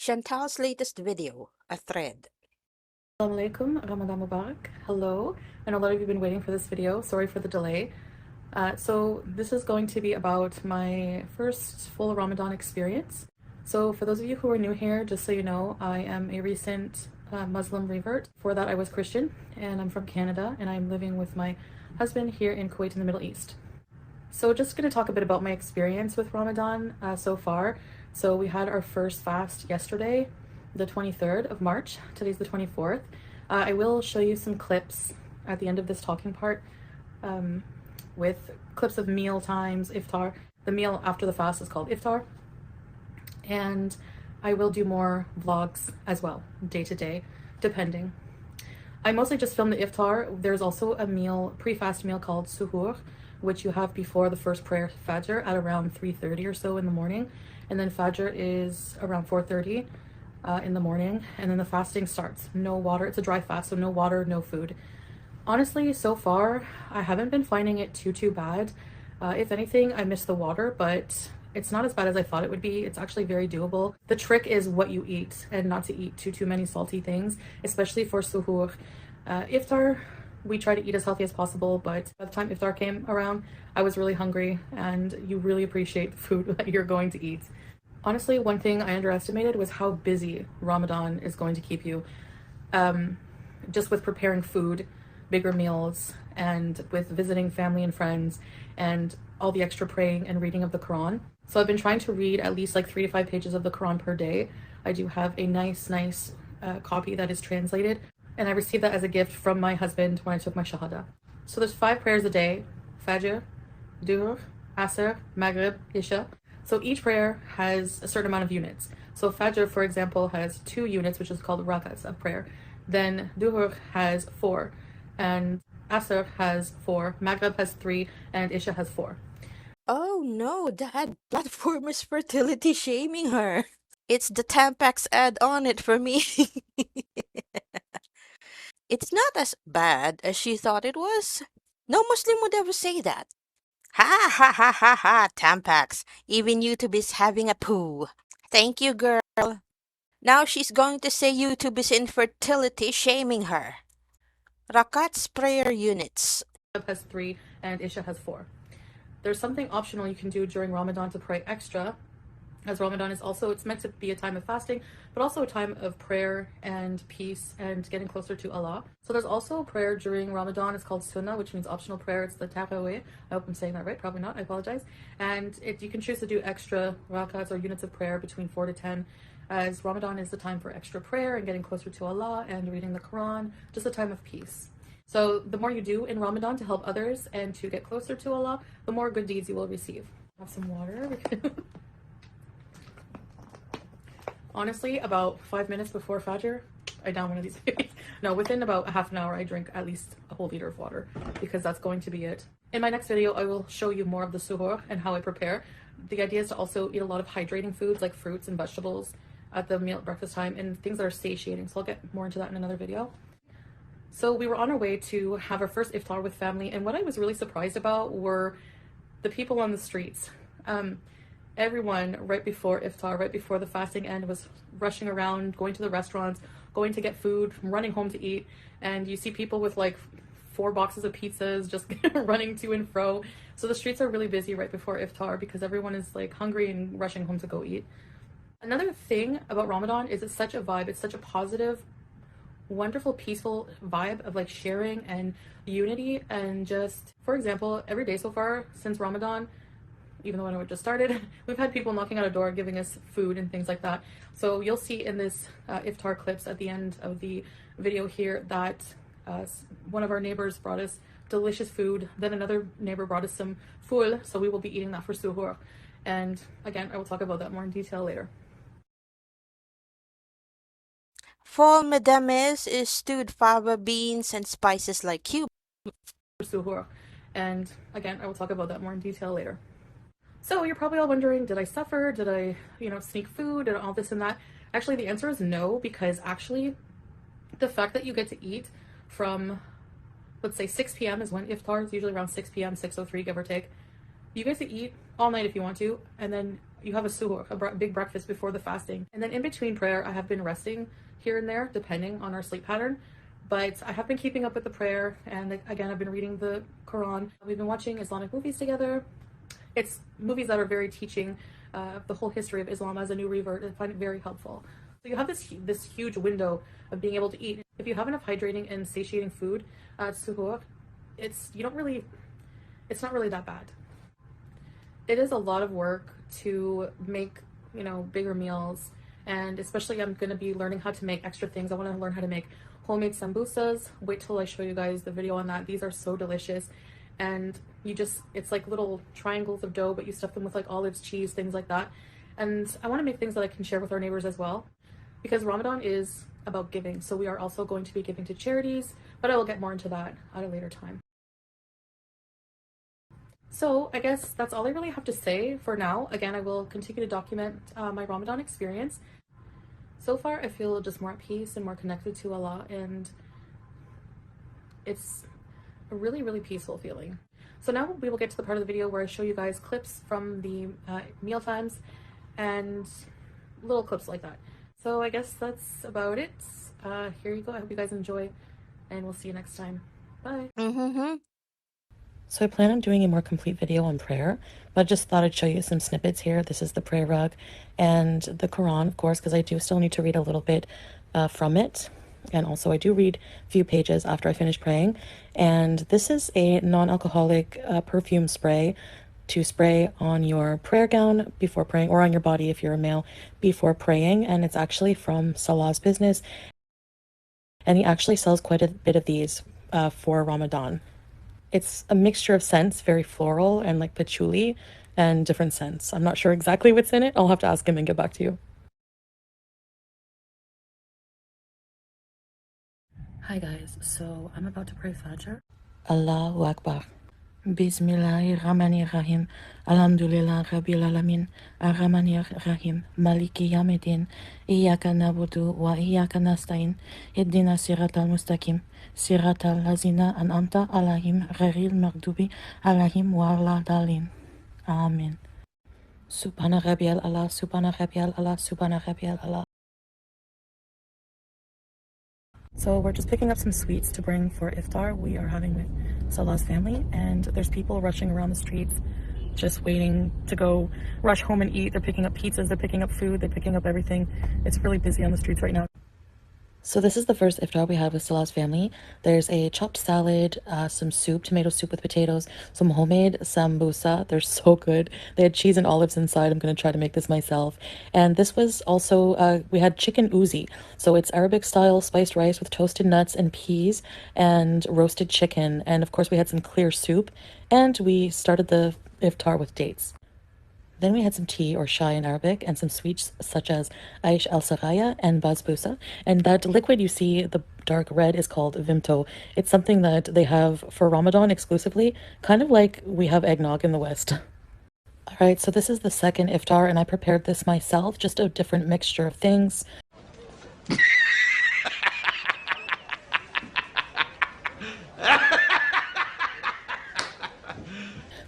Chantal's latest video, a thread. Assalamu alaikum, Ramadan Mubarak. Hello. I know a lot of you have been waiting for this video. Sorry for the delay. So this is going to be about my first full Ramadan experience. So for those of you who are new here, just so you know, I am a recent Muslim revert. For that I was Christian, and I'm from Canada, and I'm living with my husband here in Kuwait in the Middle East. So just going to talk a bit about my experience with Ramadan so far. So we had our first fast yesterday, the 23rd of March. Today's the 24th. I will show you some clips at the end of this talking part with clips of meal times, iftar. The meal after the fast is called iftar. And I will do more vlogs as well, day to day, depending. I mostly just filmed the iftar. There's also a meal, pre-fast meal called suhoor, which you have before the first prayer, Fajr, at around 3:30 or so in the morning. And then Fajr is around 4:30 in the morning. And then the fasting starts. No water. It's a dry fast, so no water, no food. Honestly, so far, I haven't been finding it too bad. If anything, I miss the water, but it's not as bad as I thought it would be. It's actually very doable. The trick is what you eat and not to eat too many salty things, especially for suhoor. Iftar, we try to eat as healthy as possible, but by the time iftar came around, I was really hungry, and you really appreciate the food that you're going to eat. Honestly, one thing I underestimated was how busy Ramadan is going to keep you. Just with preparing food, bigger meals, and with visiting family and friends, and all the extra praying and reading of the Quran. So I've been trying to read at least like 3 to 5 pages of the Quran per day. I do have a nice copy that is translated, and I received that as a gift from my husband when I took my Shahada. So there's 5 prayers a day: Fajr, Dhuhr, Asr, Maghrib, Isha. So each prayer has a certain amount of units. So Fajr, for example, has 2 units, which is called rakats of prayer. Then Dhuhr has 4, and Asr has 4, Maghrib has 3, and Isha has 4. Oh no, that platform is fertility shaming her. It's the Tampax ad on it for me. It's not as bad as she thought it was. No Muslim would ever say that. Ha ha ha ha ha, Tampax. Even YouTube is having a poo. Thank you, girl. Now she's going to say YouTube is infertility shaming her. Rakat's prayer units. Has 3 and Isha has 4. There's something optional you can do during Ramadan to pray extra, as Ramadan is also, it's meant to be a time of fasting, but also a time of prayer and peace and getting closer to Allah. So there's also prayer during Ramadan. It's called Sunnah, which means optional prayer. It's the Tarawih. I hope I'm saying that right. Probably not. I apologize. And you can choose to do extra rakats or units of prayer between 4 to 10, as Ramadan is the time for extra prayer and getting closer to Allah and reading the Quran, just a time of peace. So the more you do in Ramadan to help others and to get closer to Allah, the more good deeds you will receive. Have some water. Honestly, about 5 minutes before Fajr, I down one of these babies. No, within about a half an hour, I drink at least a whole liter of water, because that's going to be it. In my next video, I will show you more of the suhoor and how I prepare. The idea is to also eat a lot of hydrating foods like fruits and vegetables at the meal breakfast time, and things that are satiating. So I'll get more into that in another video. So we were on our way to have our first iftar with family, and what I was really surprised about were the people on the streets. Everyone right before iftar, right before the fasting end, was rushing around, going to the restaurants, going to get food, running home to eat. And you see people with like 4 boxes of pizzas just running to and fro. So the streets are really busy right before iftar because everyone is like hungry and rushing home to go eat. Another thing about Ramadan is it's such a vibe. It's such a positive, wonderful, peaceful vibe of like sharing and unity. And just, for example, every day so far since Ramadan, even though I know it just started, we've had people knocking on our door giving us food and things like that. So you'll see in this iftar clips at the end of the video here that one of our neighbors brought us delicious food. Then another neighbor brought us some ful, so we will be eating that for suhoor. And again, I will talk about that more in detail later. Fall medames is stewed fava beans and spices like cubes. For suhoor. And again, I will talk about that more in detail later. So you're probably all wondering, did I suffer? Did I, sneak food and all this and that? Actually, the answer is no, because actually the fact that you get to eat from, let's say 6 p.m. is when iftar is usually around 6 p.m., 6:03, give or take. You get to eat all night if you want to, and then you have a suhoor, a big breakfast before the fasting. And then in between prayer, I have been resting here and there, depending on our sleep pattern. But I have been keeping up with the prayer, and again, I've been reading the Quran. We've been watching Islamic movies together. It's movies that are very teaching the whole history of Islam as a new revert. I find it very helpful. So you have this huge window of being able to eat. If you have enough hydrating and satiating food at suhoor, it's not really that bad. It is a lot of work to make, bigger meals, and especially I'm going to be learning how to make extra things. I want to learn how to make homemade sambusas. Wait till I show you guys the video on that. These are so delicious. And it's like little triangles of dough, but you stuff them with like olives, cheese, things like that. And I want to make things that I can share with our neighbors as well, because Ramadan is about giving. So we are also going to be giving to charities, but I will get more into that at a later time. So I guess that's all I really have to say for now. Again, I will continue to document my Ramadan experience. So far, I feel just more at peace and more connected to Allah, and it's a really, really peaceful feeling. So now we will get to the part of the video where I show you guys clips from the meal times and little clips like that. So I guess that's about it. Here you go. I hope you guys enjoy, and we'll see you next time. Bye. So I plan on doing a more complete video on prayer, but I just thought I'd show you some snippets here. This is the prayer rug and the Quran, of course, because I do still need to read a little bit from it. And also I do read a few pages after I finish praying. And this is a non-alcoholic perfume spray to spray on your prayer gown before praying, or on your body if you're a male before praying. And it's actually from Salah's business. And he actually sells quite a bit of these for Ramadan. It's a mixture of scents, very floral and like patchouli and different scents. I'm not sure exactly what's in it. I'll have to ask him and get back to you. Hi guys, so I'm about to pray Fajr. Allahu Akbar. Bismillahirrahmanirrahim. Alhamdulillah Rabbil Alamin. Ar-Rahmanir-Rahim. Maliki Yawmiddin. Iyyaka na'budu wa iyyaka nasta'in. Ihdina siratal mustaqim. Siratal lazina an'amta alaihim ghairil maghdubi alaihim waladdallin. Amen. Subhana Rabbiyal Allah, Subhana Rabbiyal Allah, Subhana Rabbiyal Allah. So we're just picking up some sweets to bring for iftar. We are having with Salah's family, and there's people rushing around the streets just waiting to go rush home and eat. They're picking up pizzas, they're picking up food, they're picking up everything. It's really busy on the streets right now. So this is the first iftar we had with Salah's family. There's a chopped salad, some soup, tomato soup with potatoes, some homemade sambusa. They're so good. They had cheese and olives inside. I'm going to try to make this myself. And this was also, we had chicken uzi. So it's Arabic style spiced rice with toasted nuts and peas and roasted chicken. And of course we had some clear soup. And we started the iftar with dates. Then we had some tea, or shai in Arabic, and some sweets such as Aish al-Saraya and basbousa. And that liquid you see, the dark red, is called vimto. It's something that they have for Ramadan exclusively, kind of like we have eggnog in the West. All right, so this is the second iftar, and I prepared this myself, just a different mixture of things. A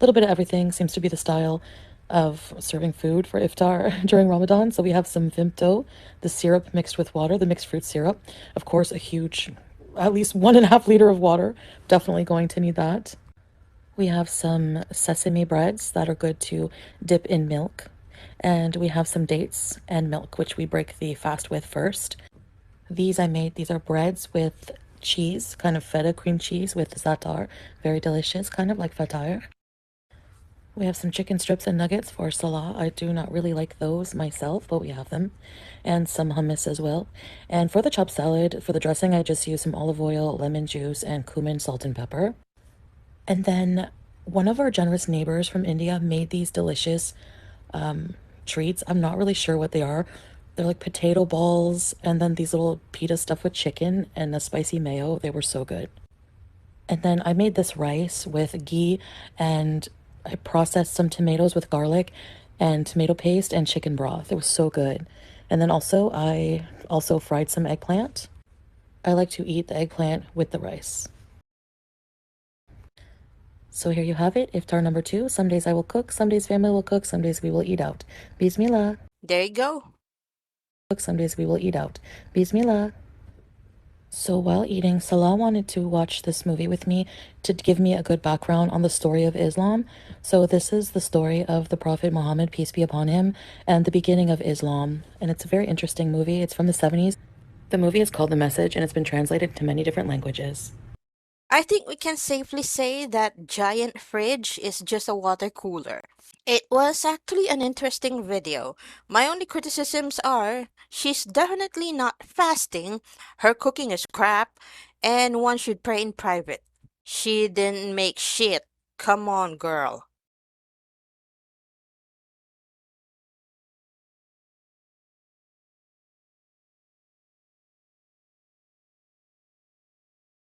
little bit of everything seems to be the style of serving food for iftar during Ramadan. So we have some vimto, the syrup mixed with water, the mixed fruit syrup. Of course, a huge, at least 1.5 liters of water. Definitely going to need that. We have some sesame breads that are good to dip in milk. And we have some dates and milk, which we break the fast with first. These are breads with cheese, kind of feta cream cheese with za'atar. Very delicious, kind of like fatar. We have some chicken strips and nuggets for Salah. I do not really like those myself, but we have them. And some hummus as well. And for the chopped salad, for the dressing, I just use some olive oil, lemon juice, and cumin, salt, and pepper. And then one of our generous neighbors from India made these delicious treats. I'm not really sure what they are. They're like potato balls, and then these little pita stuffed with chicken and a spicy mayo. They were so good. And then I made this rice with ghee, and I processed some tomatoes with garlic and tomato paste and chicken broth. It was so good. And then I also fried some eggplant. I like to eat the eggplant with the rice. So here you have it, iftar number 2. Some days I will cook, some days family will cook, some days we will eat out. Bismillah. There you go. Some days we will eat out. Bismillah. So while eating, Salah wanted to watch this movie with me to give me a good background on the story of Islam. So this is the story of the Prophet Muhammad, peace be upon him, and the beginning of Islam. And it's a very interesting movie. It's from the 70s. The movie is called The Message, and it's been translated to many different languages. I think we can safely say that giant fridge is just a water cooler. It was actually an interesting video. My only criticisms are she's definitely not fasting, her cooking is crap, and one should pray in private. She didn't make shit. Come on, girl.